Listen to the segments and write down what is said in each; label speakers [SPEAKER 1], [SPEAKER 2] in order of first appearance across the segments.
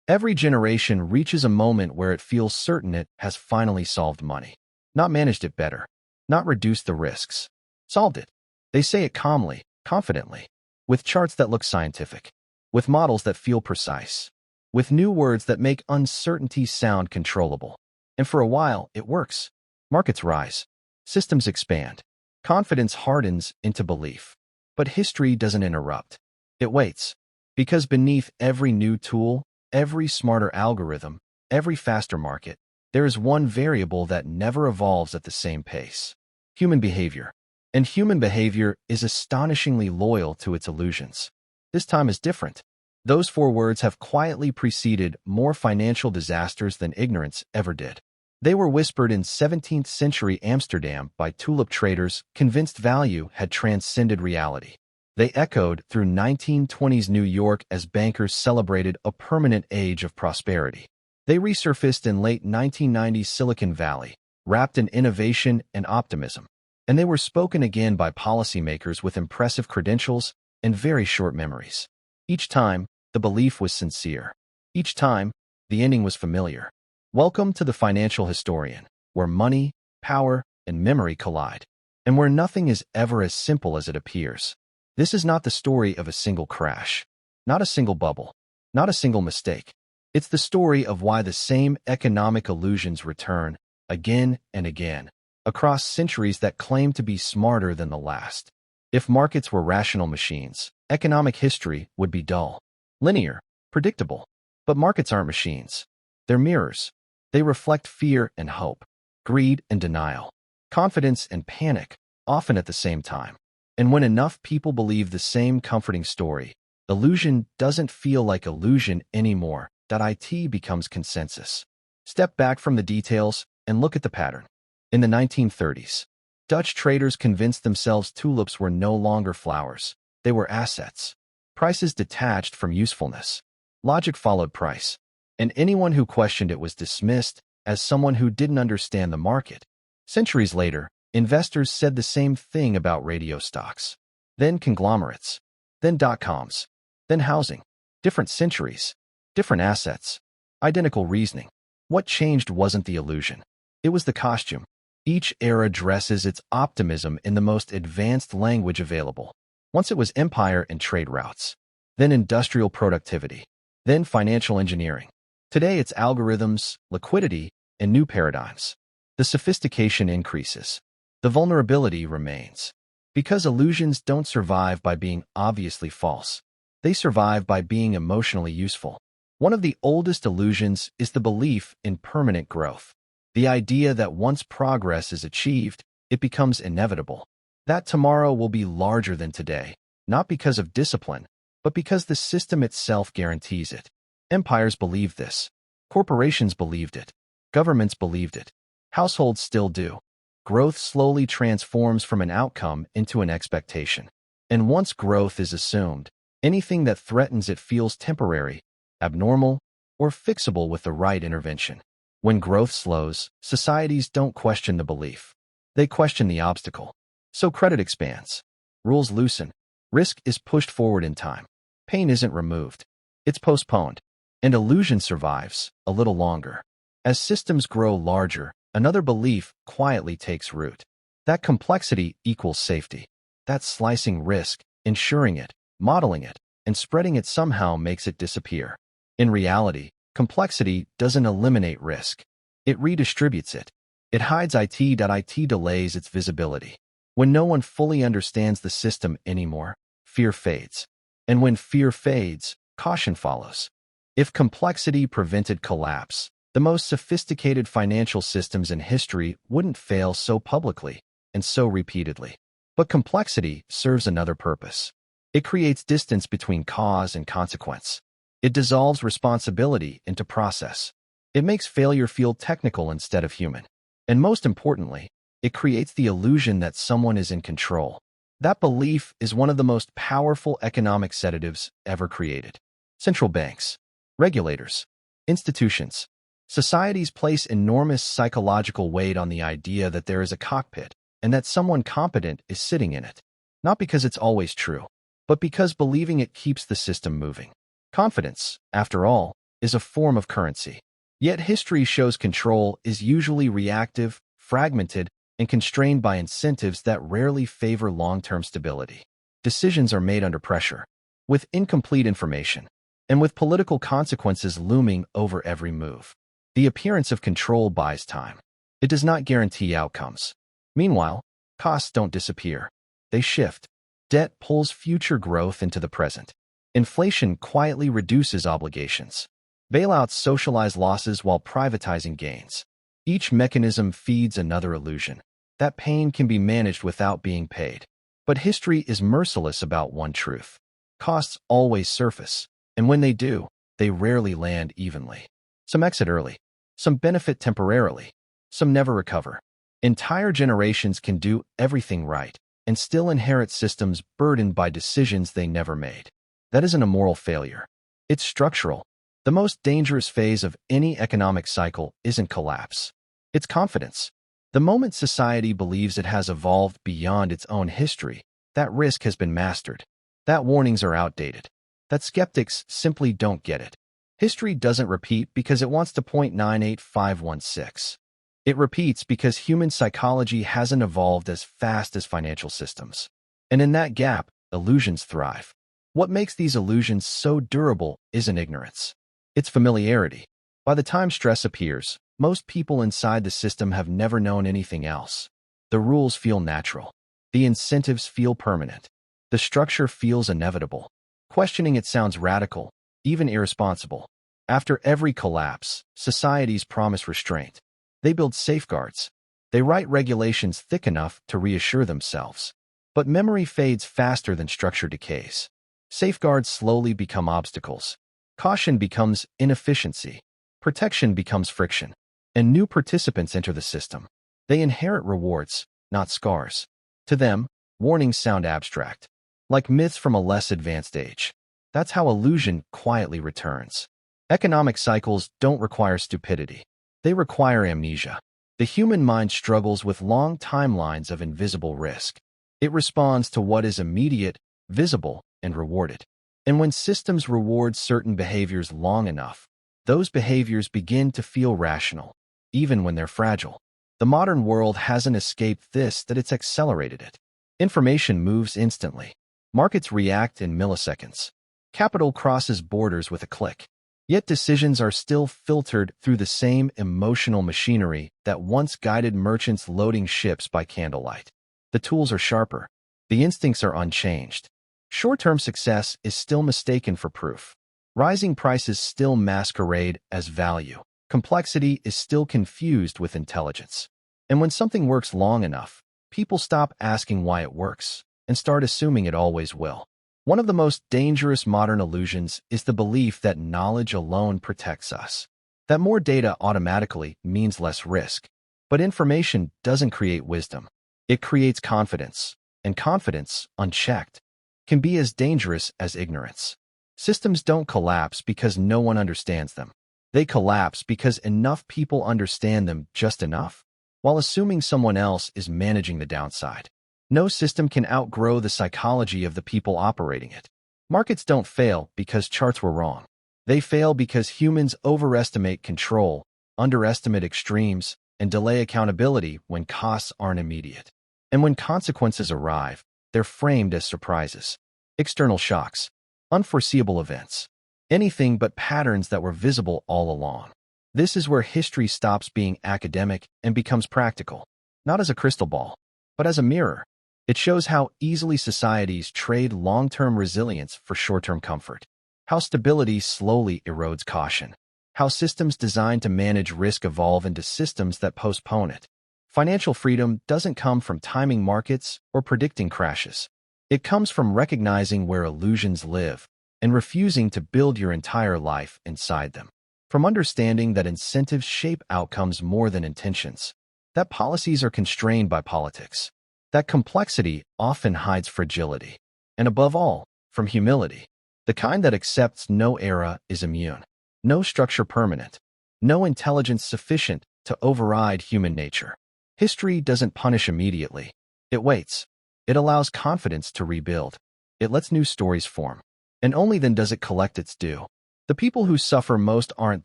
[SPEAKER 1] Every generation reaches a moment where it feels certain it has finally solved money. Not managed it better. Not reduced the risks. Solved it. They say it calmly, confidently, with charts that look scientific, with models that feel precise, with new words that make uncertainty sound controllable. And for a while, it works. Markets rise. Systems expand. Confidence hardens into belief. But history doesn't interrupt. It waits. Because beneath every new tool, every smarter algorithm, every faster market, there is one variable that never evolves at the same pace: human behavior. And human behavior is astonishingly loyal to its illusions. This time is different. Those four words have quietly preceded more financial disasters than ignorance ever did. They were whispered in 17th century Amsterdam by tulip traders convinced value had transcended reality. They echoed through 1920s New York as bankers celebrated a permanent age of prosperity. They resurfaced in late 1990s Silicon Valley, wrapped in innovation and optimism. And they were spoken again by policymakers with impressive credentials and very short memories. Each time, the belief was sincere. Each time, the ending was familiar. Welcome to the Financial Historian, where money, power, and memory collide, and where nothing is ever as simple as it appears. This is not the story of a single crash, not a single bubble, not a single mistake. It's the story of why the same economic illusions return again and again, across centuries that claim to be smarter than the last. If markets were rational machines, economic history would be dull, linear, predictable. But markets aren't machines. They're mirrors. They reflect fear and hope, greed and denial, confidence and panic, often at the same time. And when enough people believe the same comforting story, illusion doesn't feel like illusion anymore. IT becomes consensus. Step back from the details and look at the pattern. In the 1930s, Dutch traders convinced themselves tulips were no longer flowers. They were assets. Prices detached from usefulness. Logic followed price. And anyone who questioned it was dismissed as someone who didn't understand the market. Centuries later, investors said the same thing about radio stocks. Then conglomerates. Then dot-coms. Then housing. Different centuries. Different assets. Identical reasoning. What changed wasn't the illusion. It was the costume. Each era dresses its optimism in the most advanced language available. Once it was empire and trade routes. Then industrial productivity. Then financial engineering. Today it's algorithms, liquidity, and new paradigms. The sophistication increases. The vulnerability remains. Because illusions don't survive by being obviously false. They survive by being emotionally useful. One of the oldest illusions is the belief in permanent growth. The idea that once progress is achieved, it becomes inevitable. That tomorrow will be larger than today, not because of discipline, but because the system itself guarantees it. Empires believed this. Corporations believed it. Governments believed it. Households still do. Growth slowly transforms from an outcome into an expectation. And once growth is assumed, anything that threatens it feels temporary, abnormal, or fixable with the right intervention. When growth slows, societies don't question the belief. They question the obstacle. So credit expands. Rules loosen. Risk is pushed forward in time. Pain isn't removed. It's postponed. And illusion survives a little longer. As systems grow larger, another belief quietly takes root. That complexity equals safety. That slicing risk, ensuring it, modeling it, and spreading it somehow makes it disappear. In reality, complexity doesn't eliminate risk. It redistributes it. It hides IT. IT delays its visibility. When no one fully understands the system anymore, fear fades. And when fear fades, caution follows. If complexity prevented collapse, the most sophisticated financial systems in history wouldn't fail so publicly and so repeatedly. But complexity serves another purpose. It creates distance between cause and consequence. It dissolves responsibility into process. It makes failure feel technical instead of human. And most importantly, it creates the illusion that someone is in control. That belief is one of the most powerful economic sedatives ever created. Central banks, regulators, institutions, societies place enormous psychological weight on the idea that there is a cockpit and that someone competent is sitting in it. Not because it's always true, but because believing it keeps the system moving. Confidence, after all, is a form of currency. Yet history shows control is usually reactive, fragmented, and constrained by incentives that rarely favor long-term stability. Decisions are made under pressure, with incomplete information, and with political consequences looming over every move. The appearance of control buys time. It does not guarantee outcomes. Meanwhile, costs don't disappear. They shift. Debt pulls future growth into the present. Inflation quietly reduces obligations. Bailouts socialize losses while privatizing gains. Each mechanism feeds another illusion. That pain can be managed without being paid. But history is merciless about one truth. Costs always surface, and when they do, they rarely land evenly. Some exit early. Some benefit temporarily. Some never recover. Entire generations can do everything right and still inherit systems burdened by decisions they never made. That isn't a moral failure. It's structural. The most dangerous phase of any economic cycle isn't collapse. It's confidence. The moment society believes it has evolved beyond its own history, that risk has been mastered. That warnings are outdated. That skeptics simply don't get it. History doesn't repeat because it wants to point 98516. It repeats because human psychology hasn't evolved as fast as financial systems. And in that gap, illusions thrive. What makes these illusions so durable isn't ignorance. It's familiarity. By the time stress appears, most people inside the system have never known anything else. The rules feel natural. The incentives feel permanent. The structure feels inevitable. Questioning it sounds radical, even irresponsible. After every collapse, societies promise restraint. They build safeguards. They write regulations thick enough to reassure themselves. But memory fades faster than structure decays. Safeguards slowly become obstacles. Caution becomes inefficiency. Protection becomes friction. And new participants enter the system. They inherit rewards, not scars. To them, warnings sound abstract, like myths from a less advanced age. That's how illusion quietly returns. Economic cycles don't require stupidity. They require amnesia. The human mind struggles with long timelines of invisible risk. It responds to what is immediate, visible, and rewarded. And when systems reward certain behaviors long enough, those behaviors begin to feel rational, even when they're fragile. The modern world hasn't escaped this, that it's accelerated it. Information moves instantly. Markets react in milliseconds. Capital crosses borders with a click. Yet decisions are still filtered through the same emotional machinery that once guided merchants loading ships by candlelight. The tools are sharper. The instincts are unchanged. Short-term success is still mistaken for proof. Rising prices still masquerade as value. Complexity is still confused with intelligence. And when something works long enough, people stop asking why it works and start assuming it always will. One of the most dangerous modern illusions is the belief that knowledge alone protects us. That more data automatically means less risk. But information doesn't create wisdom. It creates confidence. And confidence, unchecked, can be as dangerous as ignorance. Systems don't collapse because no one understands them. They collapse because enough people understand them just enough, while assuming someone else is managing the downside. No system can outgrow the psychology of the people operating it. Markets don't fail because charts were wrong. They fail because humans overestimate control, underestimate extremes, and delay accountability when costs aren't immediate. And when consequences arrive, they're framed as surprises. External shocks, unforeseeable events, anything but patterns that were visible all along. This is where history stops being academic and becomes practical, not as a crystal ball, but as a mirror. It shows how easily societies trade long-term resilience for short-term comfort, how stability slowly erodes caution, how systems designed to manage risk evolve into systems that postpone it. Financial freedom doesn't come from timing markets or predicting crashes. It comes from recognizing where illusions live and refusing to build your entire life inside them. From understanding that incentives shape outcomes more than intentions, that policies are constrained by politics, that complexity often hides fragility, and above all, from humility, the kind that accepts no era is immune, no structure permanent, no intelligence sufficient to override human nature. History doesn't punish immediately. It waits. It allows confidence to rebuild. It lets new stories form. And only then does it collect its due. The people who suffer most aren't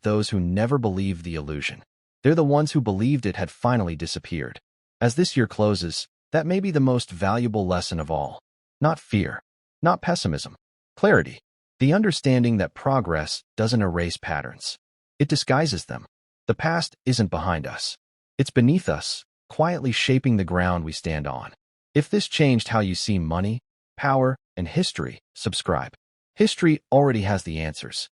[SPEAKER 1] those who never believed the illusion. They're the ones who believed it had finally disappeared. As this year closes, that may be the most valuable lesson of all. Not fear, not pessimism, clarity. The understanding that progress doesn't erase patterns. It disguises them. The past isn't behind us. It's beneath us, quietly shaping the ground we stand on. If this changed how you see money, power, and history, subscribe. History already has the answers.